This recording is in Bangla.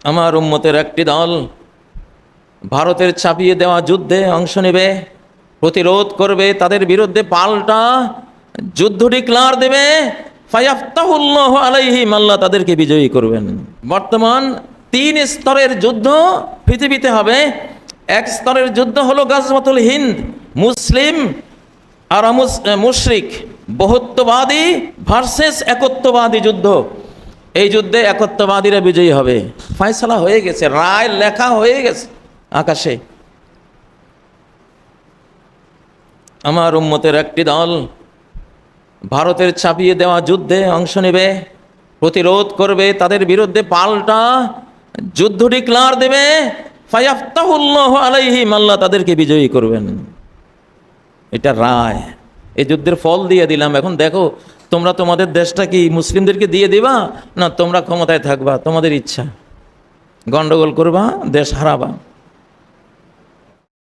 আমার উম্মতের একটি দল ভারতের চাপিয়ে দেওয়া যুদ্ধে অংশ নেবে, প্রতিরোধ করবে, তাদের বিরুদ্ধে পাল্টা যুদ্ধ ডিক্লার দেবে। ফায়াফতাহুল্লাহু আলাইহিম, আল্লাহ তাদেরকে বিজয়ী করবেন। বর্তমান 3 স্তরের যুদ্ধ পৃথিবীতে হবে। এক স্তরের যুদ্ধ হলো গাজওয়াতুল হিন্দ, মুসলিম আর মুশরিক, বহুত্ববাদী ভার্সেস একত্ববাদী যুদ্ধ। এই যুদ্ধে একত্ববাদীরা বিজয়ী হবে, ফয়সালা হয়ে গেছে, রায় লেখা হয়ে গেছে আকাশে। আমার উম্মতের একটি দল ভারতের চাপিয়ে দেওয়া যুদ্ধে অংশ নেবে, প্রতিরোধ করবে, তাদের বিরুদ্ধে পাল্টা যুদ্ধ ডিক্লার দেবে। ফায়াফতাহুল্লাহু আলাইহিম, আল্লাহ তাদেরকে বিজয়ী করবেন। এটা রায়, এই যুদ্ধের ফল দিয়ে দিলাম। এখন দেখো তোমরা তোমাদের দেশটা কি মুসলিমদেরকে দিয়ে দিবা, না তোমরা ক্ষমতায় থাকবা, তোমাদের ইচ্ছা। গন্ডগোল করবা, দেশ হারাবা।